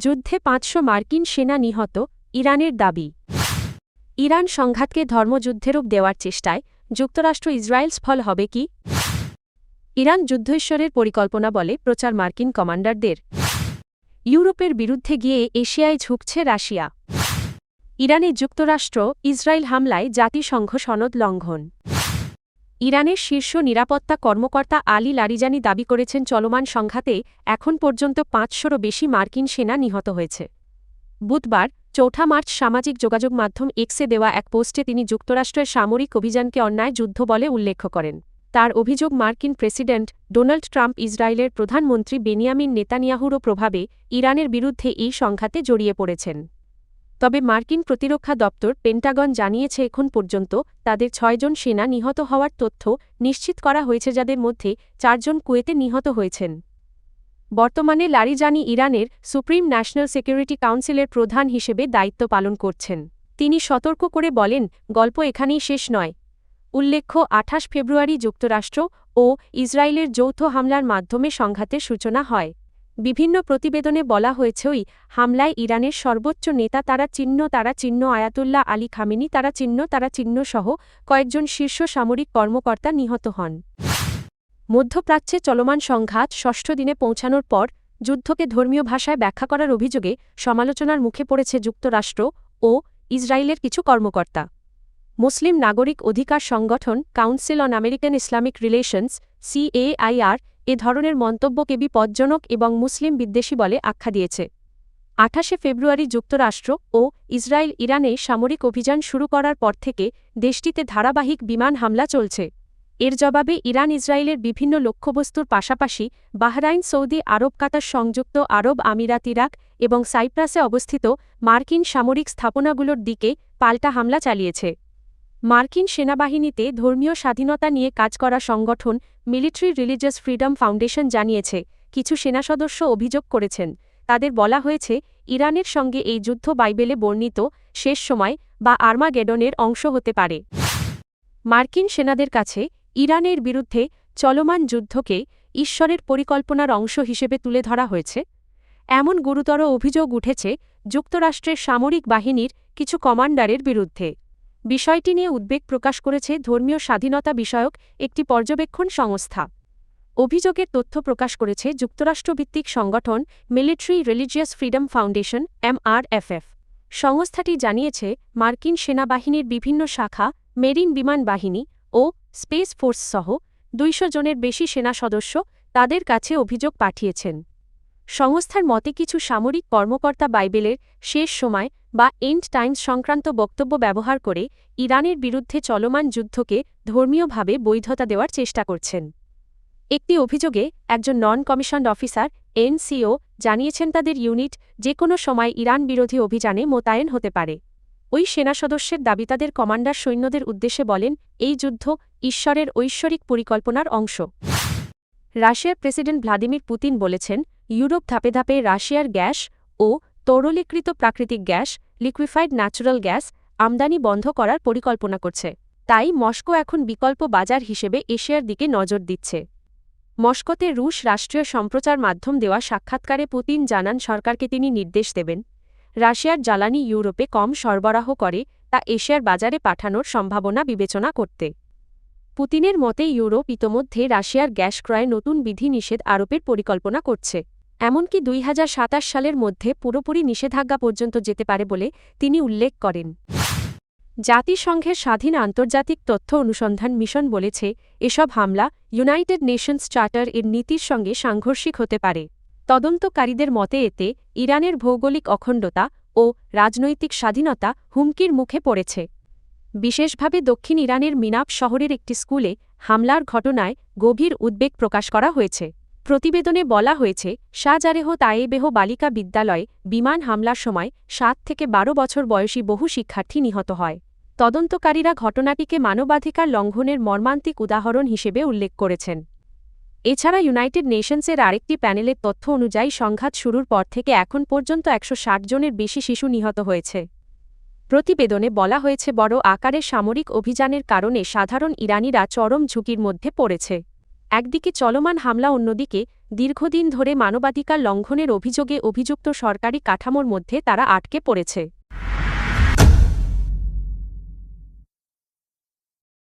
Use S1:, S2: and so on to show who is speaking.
S1: যুদ্ধে ৫০০ মার্কিন সেনা নিহত, ইরানের দাবি। ইরান সংঘাতকে ধর্মযুদ্ধের রূপ দেওয়ার চেষ্টায় যুক্তরাষ্ট্র ইসরায়েল সফল হবে কি? ইরান যুদ্ধৈশ্বরের পরিকল্পনা বলে প্রচার মার্কিন কমান্ডারদের। ইউরোপের বিরুদ্ধে গিয়ে এশিয়ায় ঝুঁকছে রাশিয়া। ইরানে যুক্তরাষ্ট্র ইসরায়েল হামলায় জাতিসংঘ সনদ লঙ্ঘন। ইরানের শীর্ষ নিরাপত্তা কর্মকর্তা আলী লারিজানি দাবি করেছেন চলমান সংঘাতে এখন পর্যন্ত ৫০০রও বেশি মার্কিন সেনা নিহত হয়েছে। বুধবার ৪ মার্চ সামাজিক যোগাযোগ মাধ্যম এক্সে দেওয়া এক পোস্টে তিনি যুক্তরাষ্ট্রের সামরিক অভিযানকে অন্যায় যুদ্ধ বলে উল্লেখ করেন। তার অভিযোগ, মার্কিন প্রেসিডেন্ট ডোনাল্ড ট্রাম্প ইসরায়েলের প্রধানমন্ত্রী বেনিয়ামিন নেতানিয়াহুরও প্রভাবে ইরানের বিরুদ্ধে এই সংঘাতে জড়িয়ে পড়েছেন। তবে মার্কিন প্রতিরক্ষা দপ্তর পেন্টাগন জানিয়েছে এখন পর্যন্ত তাদের ৬ জন সেনা নিহত হওয়ার তথ্য নিশ্চিত করা হয়েছে, যাদের মধ্যে ৪ জন কুয়েতে নিহত হয়েছেন। বর্তমানে লারিজানি ইরানের সুপ্রিম ন্যাশনাল সিকিউরিটি কাউন্সিলের প্রধান হিসেবে দায়িত্ব পালন করছেন। তিনি সতর্ক করে বলেন, গল্প এখানেই শেষ নয়। উল্লেখ্য, ২৮ ফেব্রুয়ারি যুক্তরাষ্ট্র ও ইসরায়েলের যৌথ হামলার মাধ্যমে সংঘাতের সূচনা হয়। বিভিন্ন প্রতিবেদনে বলা হয়েছে ওই হামলায় ইরানের সর্বোচ্চ নেতা তারা চিহ্ন আয়াতুল্লাহ আলী খামেনি তারা চিহ্ন সহ কয়েকজন শীর্ষ সামরিক কর্মকর্তা নিহত হন। মধ্যপ্রাচ্যে চলমান সংঘাত ৬ষ্ঠ দিনে পৌঁছানোর পর যুদ্ধকে ধর্মীয় ভাষায় ব্যাখ্যা করার অভিযোগে সমালোচনার মুখে পড়েছে যুক্তরাষ্ট্র ও ইসরায়েলের কিছু কর্মকর্তা। মুসলিম নাগরিক অধিকার সংগঠন council on American Islamic relations CAIR এ ধরনের মন্তব্যকে বিপজ্জনক এবং মুসলিম বিদ্বেষী বলে আখ্যা দিয়েছে। ২৮ ফেব্রুয়ারি যুক্তরাষ্ট্র ও ইসরায়েল ইরানে সামরিক অভিযান শুরু করার পর থেকে দেশটিতে ধারাবাহিক বিমান হামলা চলছে। এর জবাবে ইরান ইসরায়েলের বিভিন্ন লক্ষ্যবস্তুর পাশাপাশি বাহরাইন, সৌদি আরব, কাতার, সংযুক্ত আরব আমিরাত, ইরাক এবং সাইপ্রাসে অবস্থিত মার্কিন সামরিক স্থাপনাগুলোর দিকে পাল্টা হামলা চালিয়েছে। মার্কিন সেনাবাহিনীতে ধর্মীয় স্বাধীনতা নিয়ে কাজ করা সংগঠন মিলিটারি রিলিজিয়াস ফ্রিডম ফাউন্ডেশন জানিয়েছে, কিছু সেনা সদস্য অভিযোগ করেছেন তাদের বলা হয়েছে ইরানের সঙ্গে এই যুদ্ধ বাইবেলে বর্ণিত শেষ সময় বা আর্মাগেডনের অংশ হতে পারে। মার্কিন সেনাদের কাছে ইরানের বিরুদ্ধে চলমান যুদ্ধকে ঈশ্বরের পরিকল্পনার অংশ হিসেবে তুলে ধরা হয়েছে। এমন গুরুতর অভিযোগ উঠেছে যুক্তরাষ্ট্রের সামরিক বাহিনীর কিছু কমান্ডারের বিরুদ্ধে। বিষয়টি নিয়ে উদ্বেগ প্রকাশ করেছে ধর্মীয় স্বাধীনতা বিষয়ক একটি পর্যবেক্ষণ সংস্থা। অভিযোগের তথ্য প্রকাশ করেছে যুক্তরাষ্ট্রভিত্তিক সংগঠন military religious freedom foundation MRFF। সংস্থাটি জানিয়েছে, মার্কিন সেনাবাহিনীর বিভিন্ন শাখা, মেরিন বিমান বাহিনী ও স্পেস ফোর্স সহ ২০০ জনের বেশি সেনা সদস্য তাদের কাছে অভিযোগ পাঠিয়েছেন। সংস্থার মতে কিছু সামরিক কর্মকর্তা বাইবেলের শেষ সময় বা এন্ড টাইমস সংক্রান্ত বক্তব্য ব্যবহার করে ইরানের বিরুদ্ধে চলমান যুদ্ধকে ধর্মীয়ভাবে বৈধতা দেওয়ার চেষ্টা করছেন। একটি অভিযোগে একজন নন কমিশনড অফিসার NCO জানিয়েছেন তাদের ইউনিট যে কোনো সময় ইরান বিরোধী অভিযানে মোতায়েন হতে পারে। ওই সেনা সদস্যের দাবি, তাদের কমান্ডার সৈন্যদের উদ্দেশ্যে বলেন, এই যুদ্ধ ঈশ্বরের ঐশ্বরিক পরিকল্পনার অংশ। রাশিয়ার প্রেসিডেন্ট ভ্লাদিমির পুতিন বলেছেন, ইউরোপ ধাপে ধাপে রাশিয়ার গ্যাস ও তরলীকৃত প্রাকৃতিক গ্যাস লিকুইফাইড ন্যাচারাল গ্যাস আমদানি বন্ধ করার পরিকল্পনা করছে। তাই মস্কো এখন বিকল্প বাজার হিসেবে এশিয়ার দিকে নজর দিচ্ছে। মস্কোতে রুশ রাষ্ট্রীয় সম্প্রচার মাধ্যম দেওয়া সাক্ষাৎকারে পুতিন জানান, সরকারকে তিনি নির্দেশ দেবেন রাশিয়ার জ্বালানি ইউরোপে কম সরবরাহ করে তা এশিয়ার বাজারে পাঠানোর সম্ভাবনা বিবেচনা করতে। পুতিনের মতে ইউরোপ ইতোমধ্যে রাশিয়ার গ্যাস ক্রয়ে নতুন বিধিনিষেধ আরোপের পরিকল্পনা করছে। এমনকি ২০২৭ সালের মধ্যে পুরোপুরি নিষেধাজ্ঞা পর্যন্ত যেতে পারে বলে তিনি উল্লেখ করেন। জাতিসংঘের স্বাধীন আন্তর্জাতিক তথ্য অনুসন্ধান মিশন বলেছে, এসব হামলা ইউনাইটেড নেশনস চার্টার এর নীতির সঙ্গে সাংঘর্ষিক হতে পারে। তদন্তকারীদের মতে এতে ইরানের ভৌগোলিক অখণ্ডতা ও রাজনৈতিক স্বাধীনতা হুমকির মুখে পড়েছে। বিশেষভাবে দক্ষিণ ইরানের মিনাব শহরের একটি স্কুলে হামলার ঘটনায় গভীর উদ্বেগ প্রকাশ করা হয়েছে। প্রতিবেদনে বলা হয়েছে, শাহজারেহ তায়েবেহ বালিকা বিদ্যালয়ে বিমান হামলার সময় ৭ থেকে ১২ বছর বয়সী বহু শিক্ষার্থী নিহত হয়। তদন্তকারীরা ঘটনাটিকে মানবাধিকার লঙ্ঘনের মর্মান্তিক উদাহরণ হিসেবে উল্লেখ করেছেন। এছাড়া ইউনাইটেড নেশনসের আরেকটি প্যানেলের তথ্য অনুযায়ী সংঘাত শুরুর পর থেকে এখন পর্যন্ত ১৬০ জনের বেশি শিশু নিহত হয়েছে। প্রতিবেদনে বলা হয়েছে, বড় আকারের সামরিক অভিযানের কারণে সাধারণ ইরানিরা চরম ঝুঁকির মধ্যে পড়েছে। একদিকে চলমান হামলা, অন্যদিকে দীর্ঘদিন ধরে মানবাধিকার লঙ্ঘনের অভিযোগে অভিযুক্ত সরকারি কাঠামোর মধ্যে তারা আটকে পড়েছে।